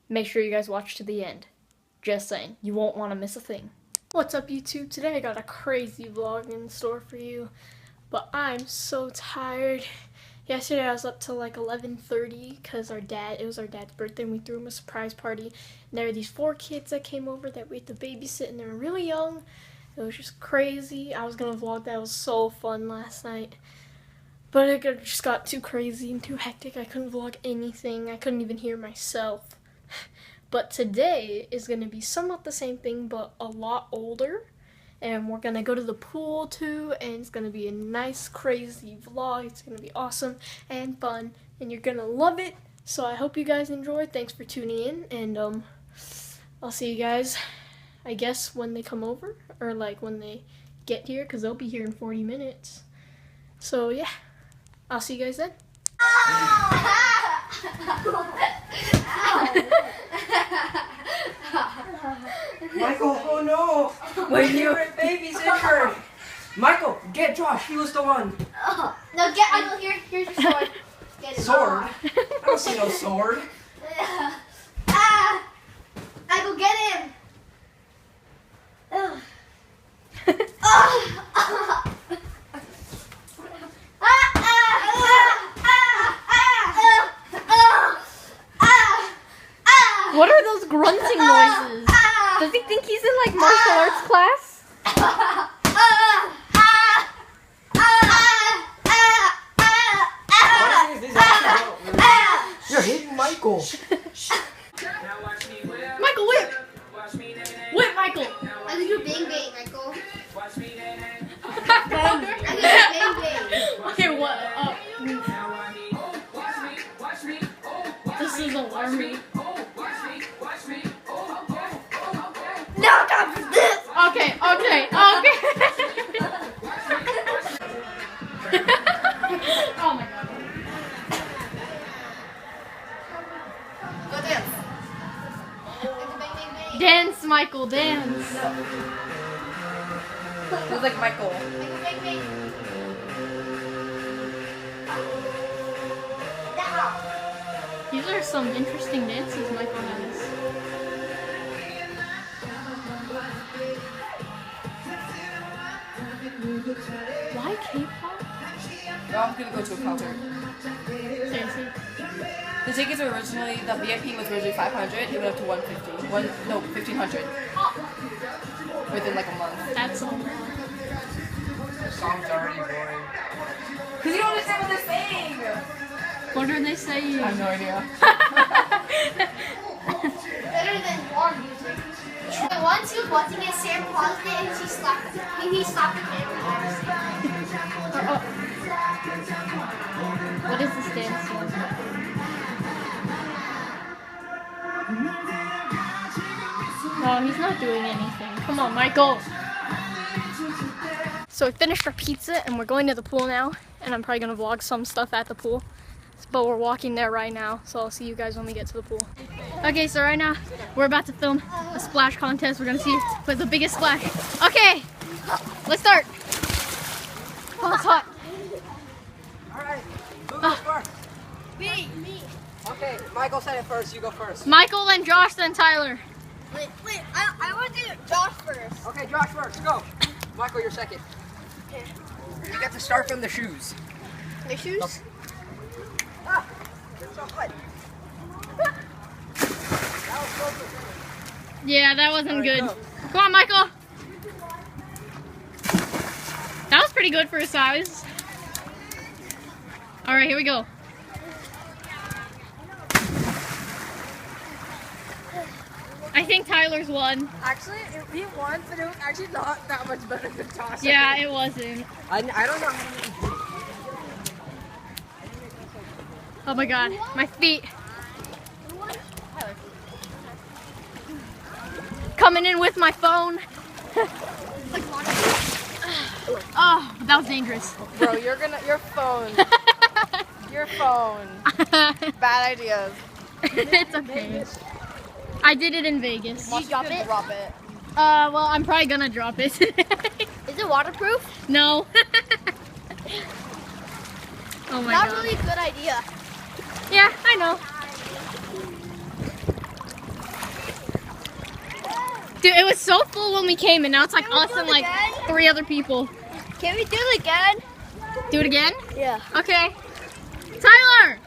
make sure you guys watch to the end. Just saying, you won't want to miss a thing. What's up, YouTube? Today I got a crazy vlog in store for you, but I'm so tired. Yesterday I was up till like 11:30 because it was our dad's birthday and we threw him a surprise party. And there were these 4 kids that came over that we had to babysit and they were really young. It was just crazy. I was gonna vlog that. It was so fun last night. But it just got too crazy and too hectic. I couldn't vlog anything. I couldn't even hear myself. But today is gonna be somewhat the same thing, but a lot older. And we're gonna go to the pool too, and it's gonna be a nice, crazy vlog. It's gonna be awesome and fun, and you're gonna love it. So I hope you guys enjoy. Thanks for tuning in, and I'll see you guys, I guess, when they come over, or like when they get here, because they'll be here in 40 minutes. So yeah, I'll see you guys then. Michael, oh no! My favorite baby's injured! Michael, get Josh, he was the one! Oh. No, get Michael, here's your sword. Get it. Sword? I don't see no sword. Michael, get him! What are those grunting noises? Does he think he's in like martial arts class? You're hitting Michael. Michael, wait! Wait, Michael! I think you're bang bang, Michael. Okay, what? This is alarming. No, stop this! Okay. Oh my god. Go dance. Bang, bang, bang. Dance, Michael, dance. Looks like Michael. Bang, bang. Now. These are some interesting dances Michael has. Why K-pop? No, I'm gonna go to a concert. Seriously? The tickets were originally, the VIP was originally 500, it went up to 150. 1,500. Within like a month. That's all. The song's already boring. Cause you don't understand what they're saying! What are they saying? I have no idea. Better than war music. And once he was watching it, Sam paused it and he stopped the camera. What is this dance? Oh, he's not doing anything. Come on, Michael. So we finished our pizza and we're going to the pool now. And I'm probably going to vlog some stuff at the pool. But we're walking there right now. So I'll see you guys when we get to the pool. Okay, so right now we're about to film a splash contest. We're going to see who's the biggest splash. Okay, let's start. Oh, it's hot. Alright, who goes first? Me. Okay, Michael said it first, you go first. Michael, then Josh, then Tyler. Wait, I want to do Josh first. Okay, Josh first, go. Michael, you're second. Okay. You get to start from the shoes. My shoes? Ah, you're so hot. That was so good. Yeah, that wasn't All right, good. go. Come on, Michael. That was pretty good for his size. All right, here we go. I think Tyler's won. Actually, he won, but it was actually not that much better than Tasha. Yeah, it wasn't. I don't know how many. Oh my god, my feet. Coming in with my phone. Oh, that was dangerous. Bro, your phone. Your phone. Bad ideas. It's okay. I did it in Vegas. Did you drop it? Drop it. Well, I'm probably gonna drop it. Is it waterproof? No. Oh my Not god. really a good idea. Yeah, I know. Dude, it was so full when we came, and now it's like us and like 3 other people. Can we do it again? Do it again? Yeah. Okay. Tyler!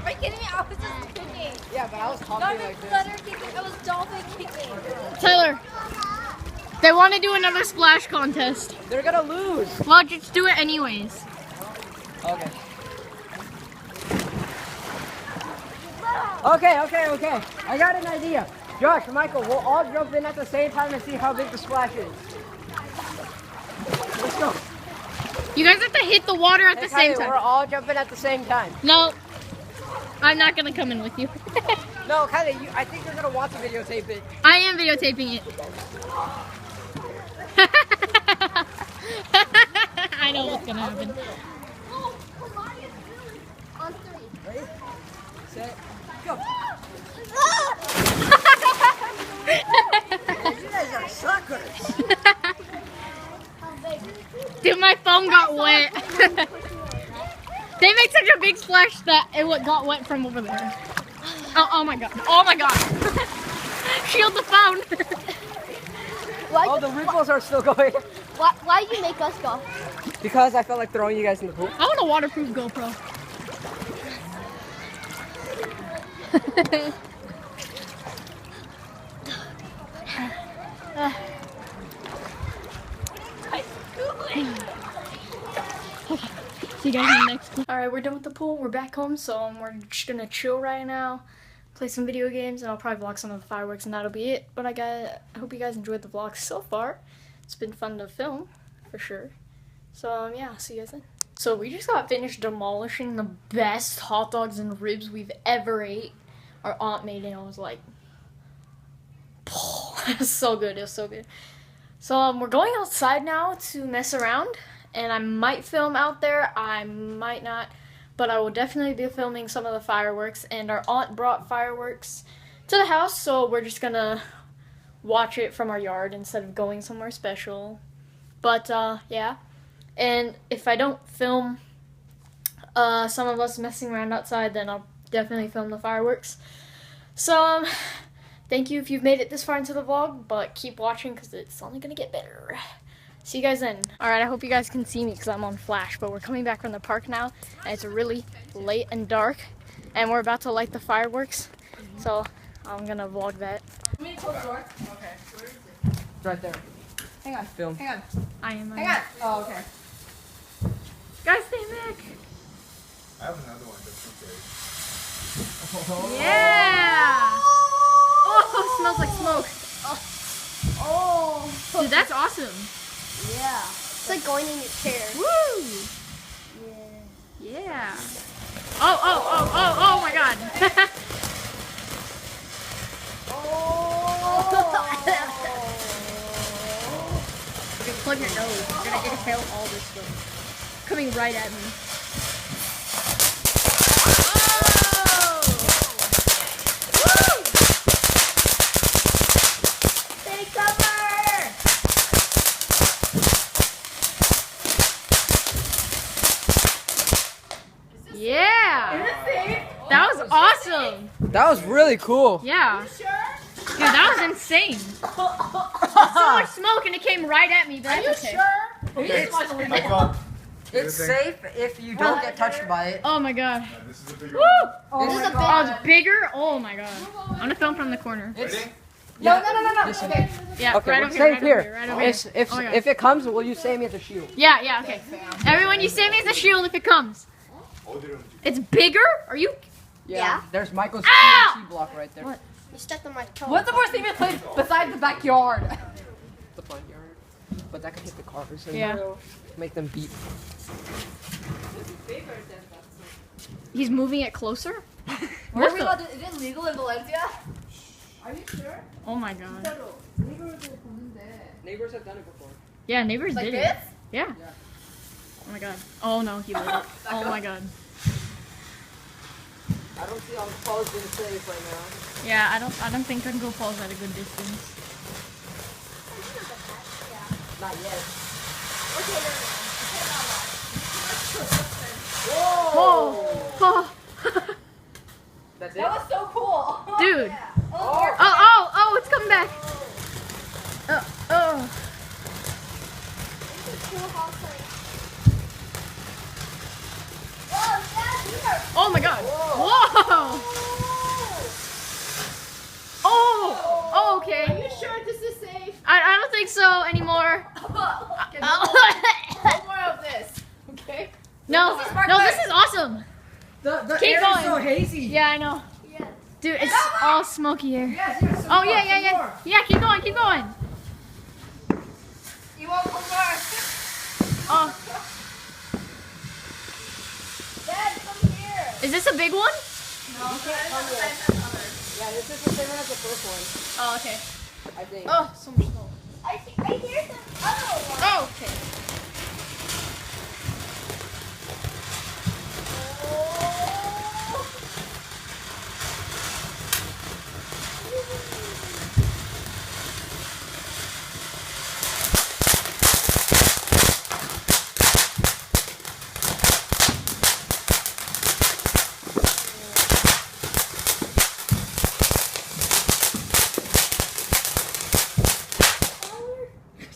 Are you kidding me? I was just kicking. Yeah, but I was talking Not like this. stutter kicking. I was dolphin kicking. Tyler, they want to do another splash contest. They're gonna lose. Well, just do it anyways. Okay. Okay. I got an idea. Josh, Michael, we'll all jump in at the same time and see how big the splash is. Let's go. You guys have to hit the water at the same We're time. all jumping at the same time. No, I'm not gonna come in with you. No, Kylie, I think you're gonna want to videotape it. I am videotaping it. I know what's gonna happen. On 3. Ready? Set. Go. You guys are suckers. Dude, my phone got wet. They made such a big splash that it got wet from over there. Oh my god. Oh my god. Shield the phone. Oh, the ripples are still going. Why you make us go? Because I felt like throwing you guys in the pool. I want a waterproof GoPro. See you guys in the next one. Alright, we're done with the pool. We're back home, so we're just gonna chill right now, play some video games, and I'll probably vlog some of the fireworks, and that'll be it. But I hope you guys enjoyed the vlog so far. It's been fun to film, for sure. So, yeah, see you guys then. So, we just got finished demolishing the best hot dogs and ribs we've ever ate. Our aunt made it, and I was like, it was so good, it was so good. So, we're going outside now to mess around. And I might film out there, I might not, but I will definitely be filming some of the fireworks. And our aunt brought fireworks to the house, so we're just gonna watch it from our yard instead of going somewhere special. But yeah, and if I don't film some of us messing around outside, then I'll definitely film the fireworks. So thank you if you've made it this far into the vlog, but keep watching because it's only gonna get better. See you guys then. Alright, I hope you guys can see me because I'm on flash, but we're coming back from the park now, and it's really late and dark, and we're about to light the fireworks, so I'm gonna vlog that. Okay. It's right there. Hang on. Film. Hang on. I am. Hang on. Oh, okay. Guys, stay back. I have another one just in case. Yeah! Oh, it smells like smoke. Oh. Dude, that's awesome. Yeah. It's like going in your chair. Woo! Yeah. Oh my god. Okay, plug your nose. You're gonna inhale all this stuff. Coming right at me. Take cover! Yeah! That was awesome! That was really cool. Yeah. Dude, that was insane. So much smoke and it came right at me, but that's okay. Okay, Michael. It's safe if you don't get touched by it. Oh my god. This is a bigger Woo! one. This is a big Oh, it's bigger? Oh my god. I'm gonna film from the corner. Ready? No. Okay. Yeah, Okay, right we're over safe here. here. Right over here. If Oh my God. if it comes, will you save me as a shield? Yeah, okay. Everyone, you save me as a shield if it comes. It's bigger? Are you? Yeah. There's Michael's Ow! TNT block right there. What? You stepped on my toe. What's the worst thing to play besides the backyard? The front yard. But that could hit the cars and Yeah. make them beep. He's moving it closer? Where's What the? Is it legal in Valencia? Oh my god. Neighbors have done it before. Yeah, neighbors Like did this? it. Yeah. Oh my god. Oh no, he lit it. Oh my god. I don't see how Paul's being safe right now. Yeah, I don't think Gungo falls at a good distance. Not yet. Okay, Whoa! Whoa. That's it. That was so cool. Dude. Oh. Oh, it's coming back. Oh. Oh my god. Whoa. Oh, okay. Are you sure this is safe? I don't think so anymore. Okay, no more of this. Okay. No, this is awesome. The Keep air going. is so hazy. Yeah, I know. Dude, it's all smoky here. Yes, yes. some Oh, more, yeah. some more. Yeah, keep going. You won't come back. Oh, Dad, come here. is this a big one? No, Yeah, this is the same one as the first one. Oh, okay. I think. Oh, so much smoke. I hear some other one. Oh, okay.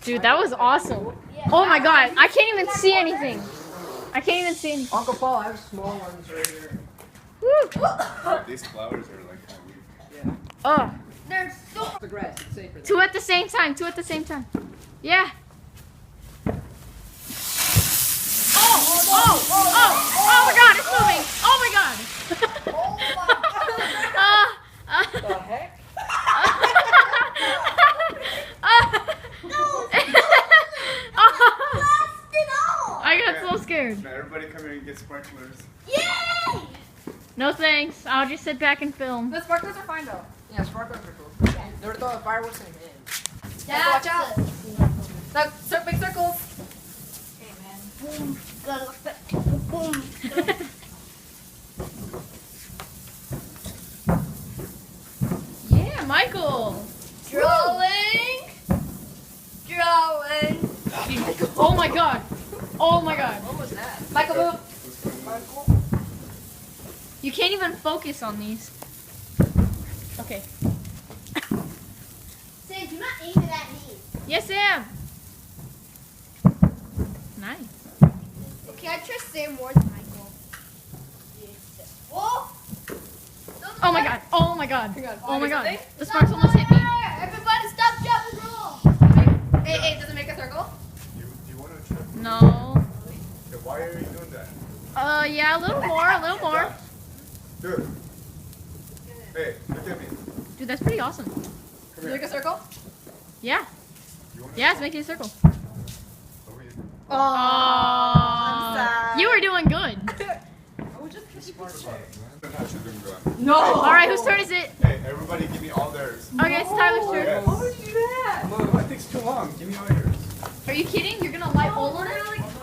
Dude, that was awesome. Oh my god, I can't even see anything. Uncle Paul, I have small ones right here. Woo. These flowers are like kind of weird. Yeah. Oh, They're so. The grass, it's safer. two at the same time. Yeah. Oh my god, it's moving. Oh my god. The heck? I got so scared. Now everybody come here and get sparklers. Yay! No thanks. I'll just sit back and film. The sparklers are fine though. Yeah, sparklers are cool. They were throwing fireworks in his hand. That's Watch out. Now, big circles. Okay, man. Boom. Boom. Yeah, Michael. Drawing. Oh my god. What was that? Michael, move. What's going on? You can't even focus on these. Okay. Say, do not aim it at me. Yes, Sam. Nice. Okay, I trust Sam more than Michael. Whoa! Oh my god. Oh my god. Oh my god. Something? The sparks almost hit me. Everybody stop, jump, and roll. Hey, does it make a circle? Do you want to try? No. Yeah, why are you doing that? Yeah, a little more. Dude. Hey, look at me. Dude, that's pretty awesome. Come Does it here. make a circle? Yeah. You wanna Yeah, it's making a circle. Over here. Oh, I'm sad. you were doing good. Not you doing good. No. All right, whose turn is it? Hey, everybody give me all theirs. Okay, it's Tyler's turn. Yes. Why would you do that? Well, it takes too long. Give me all yours. Are you kidding? You're gonna light all of it?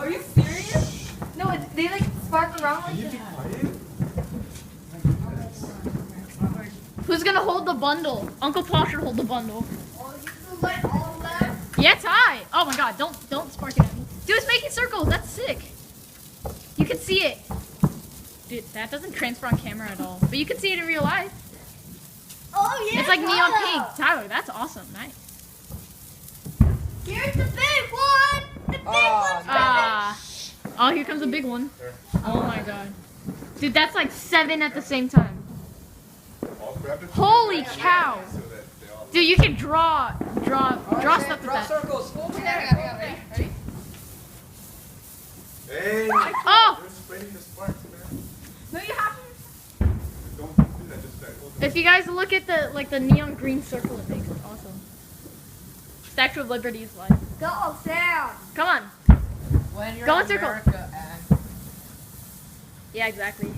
Are you serious? No, they like spark around Can like you be that. quiet? Who's gonna hold the bundle? Uncle Paul should hold the bundle. Oh, you can light all of them. Yeah, Ty. Oh my god, don't spark it at me. Dude, it's making circles. That's sick. You can see it. Dude, that doesn't transfer on camera at all. But you can see it in real life. Oh, yeah. It's like neon Tyler. pink. Tyler, that's awesome. Nice. Here's the big one. The big one. Ah. Oh, here comes a big one. There. Oh my god. Dude, that's like 7 at the same time. All grab the Holy together cow. so that they all- Dude, you can draw stuff with Draw that. circles. Ready? Hey! Oh! You're spreading the sparks, man. No, you have to. Don't do that. Just that. If you guys look at the neon green circle it makes, it's awesome. Statue of Liberty is like. Go, Sam. Come on. When you're Go in in circle. America, Yeah, exactly.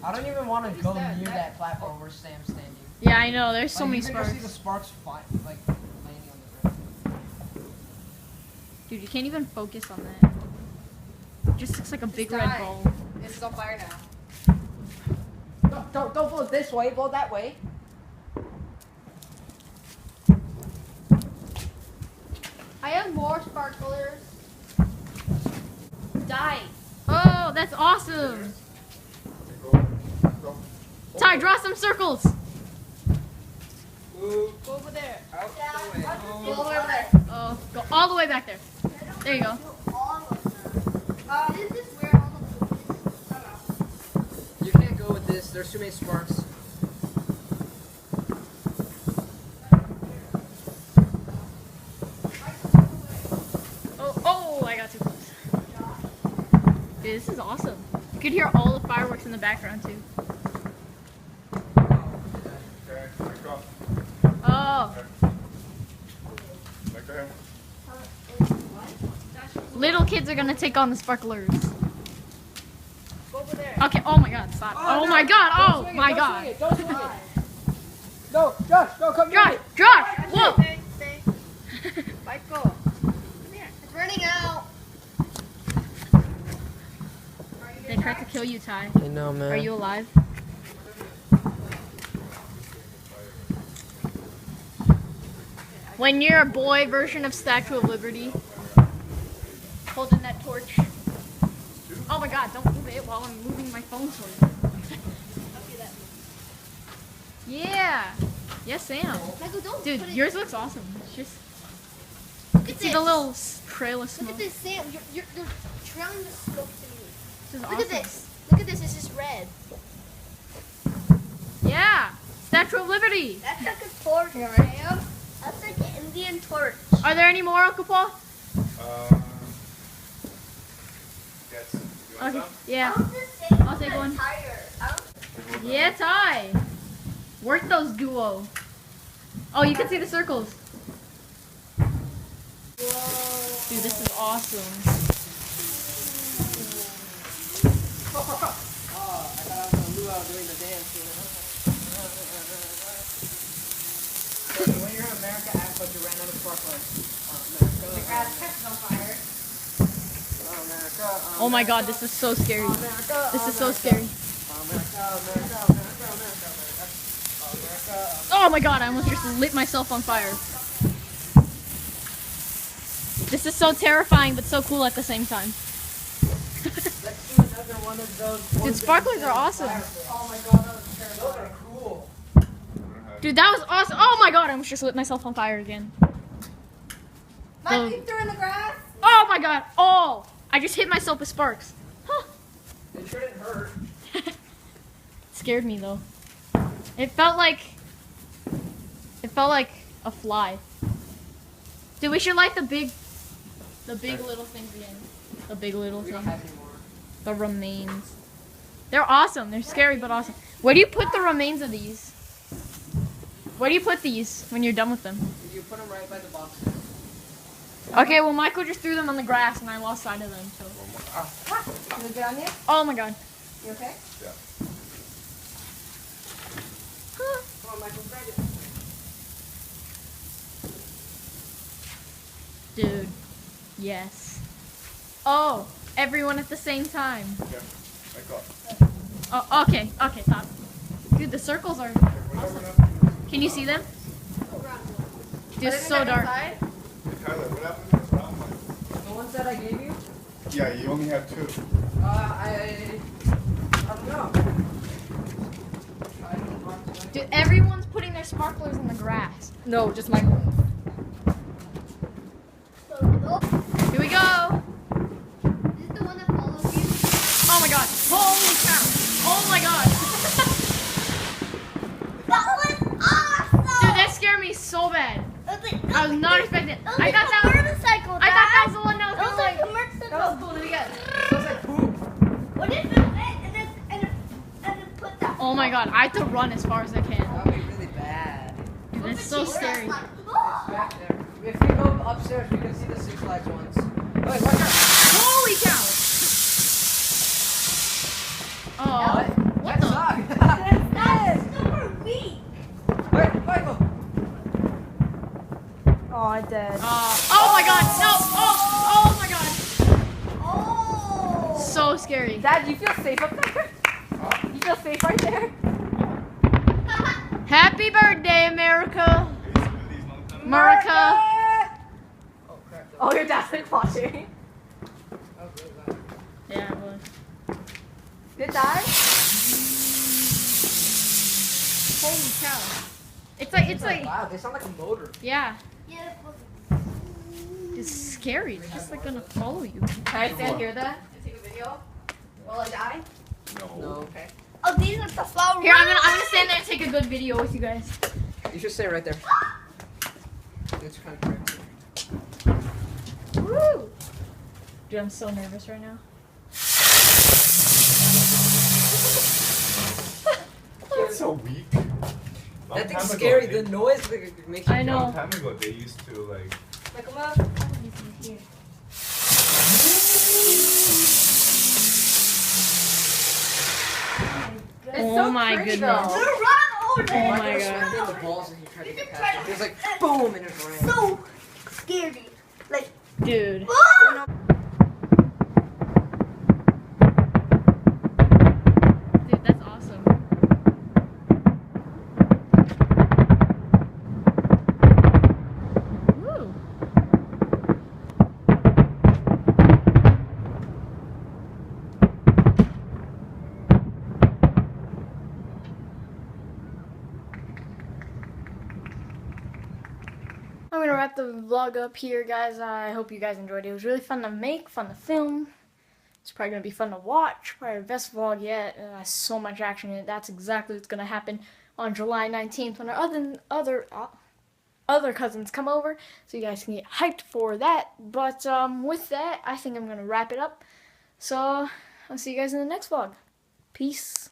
I don't even want to go near that platform where Sam's standing. Yeah, I know. There's so Like, many you can just sparks. see the sparks like landing on the ground. Dude, you can't even focus on that. It just looks like a big red die. ball. It's on fire now. Don't blow this way, blow that way. I have more sparklers. Die. Oh, that's awesome. Go. Go. Ty, draw some circles. Move Go over there. out the way. Go over there. Oh, go all the way back there. There you go. This is where all of You can't go with this. There's too many sparks. Oh, I got too close. Dude, this is awesome. You could hear all the fireworks in the background too. Okay. Let go. Oh, Let go. little kids are gonna take on the sparklers. Go over there. Okay, oh my god, stop. Oh, no. my god, Don't oh swing it, my don't god. swing it, don't swing it. No, Josh, no, come Josh, here. Josh, whoa. Michael. it's running out. They tried to kill you, Ty. I know, man. Are you alive? When you're a boy version of Statue of Liberty, holding that torch. Oh my god, don't move it while I'm moving my phone towards you. Yeah. Yes, Sam. Michael, don't Dude, put it. yours looks awesome. It's just Look at see this. the little trail of Look smoke. at this, Sam. You're trailing the smoke to me. This is Look awesome. at this. Look at this. It's just red. Yeah. Statue of Liberty. That's like a torch, Sam. That's like an Indian torch. Are there any more, Uncle Paul? Yes. You want Okay. some? Yeah. I'll take one. Tired. Yeah, Ty. Work those duo. Oh, you can see the circles. Dude, this is awesome. Oh, I thought I was gonna luau doing the dance. So when you're in America, act like you ran out of sparklers. America. Oh my god, this is so scary. This is so scary. Oh my god, I almost just lit myself on fire. This is so terrifying, but so cool at the same time. Let's do another one of those. Dude, sparklers are awesome. Oh my god, that was terrible. Those are cool. Dude, that was awesome. Oh my god, I almost just lit myself on fire again. My So- feet are in the grass. Oh my god. Oh, I just hit myself with sparks. Huh. It shouldn't hurt. It scared me though. It felt like a fly. Dude, we should light the big little things again. The big little We don't things. have any more. The remains. They're awesome. They're scary but awesome. Where do you put the remains of these? Where do you put these when you're done with them? You put them right by the box. Okay, well Michael just threw them on the grass and I lost sight of them. So. Is it good on you? Oh my god. You okay? Yeah. Come on, Michael, grab it. Dude. Yes. Oh, everyone at the same time. Yeah. Let go. Oh, okay. Okay, stop. Dude, the circles are awesome. Can you see them? Dude, it's so dark. Hey, Tyler, what happened to this round one? The ones that I gave you? Yeah, you only have two. I don't know. Dude, everyone's putting their sparklers in the grass. No, just Michael. Here we go. This is the one that follows you. Oh my god. Holy cow. Oh my god. That was awesome. Dude, that scared me so bad. I was not expecting it. I thought that was motorcycle. that was the one that was That was going like like. a motorcycle. That was cool. Do it again. Smells like poop. What if it went and then put that? Oh my god, I have to run as far as I can. That would be really bad. Dude, that's so scary. Back there. If we go upstairs, we can see the Six Flags ones. Wait, watch out. Holy cow. Oh, what the? Sucked. That's super weak. Wait, Michael. Oh, I did. Oh my god, no. Oh my god. Oh. So scary. Dad, you feel safe up there? You feel safe right there? Happy birthday, America. These ones done? America. Oh, crap. Oh, your dad's like watching. That was really bad. Yeah, it was. die? Holy cow. It's like, Wow, they sound like a motor. yeah. Yeah. It's scary. They're just like gonna follow you. Can I stand here then and take a video while I die? No. Okay. Oh, these are the flowers. Here, I'm gonna stand there and take a good video with you guys. You should stay right there. It's kind of crazy. Woo! Dude, I'm so nervous right now. That's so weak. That thing's scary. The noise like, makes you I know. Long time ago, they used to like. Like, come up. It's Oh so my pretty, goodness. though. They're run over Oh there. my Michael god. smacked in the balls and he tried to get past it. It was like boom and it ran. So scary. Like, Dude. oh! Dude, that's awesome. Woo! I'm gonna wrap the vlog up here, guys. I hope you guys enjoyed it. It was really fun to make, fun to film. It's probably gonna be fun to watch. Probably the best vlog yet. It has so much action in it. That's exactly what's gonna happen on July 19th when our other cousins come over, so you guys can get hyped for that. But with that, I think I'm gonna wrap it up. So I'll see you guys in the next vlog. Peace.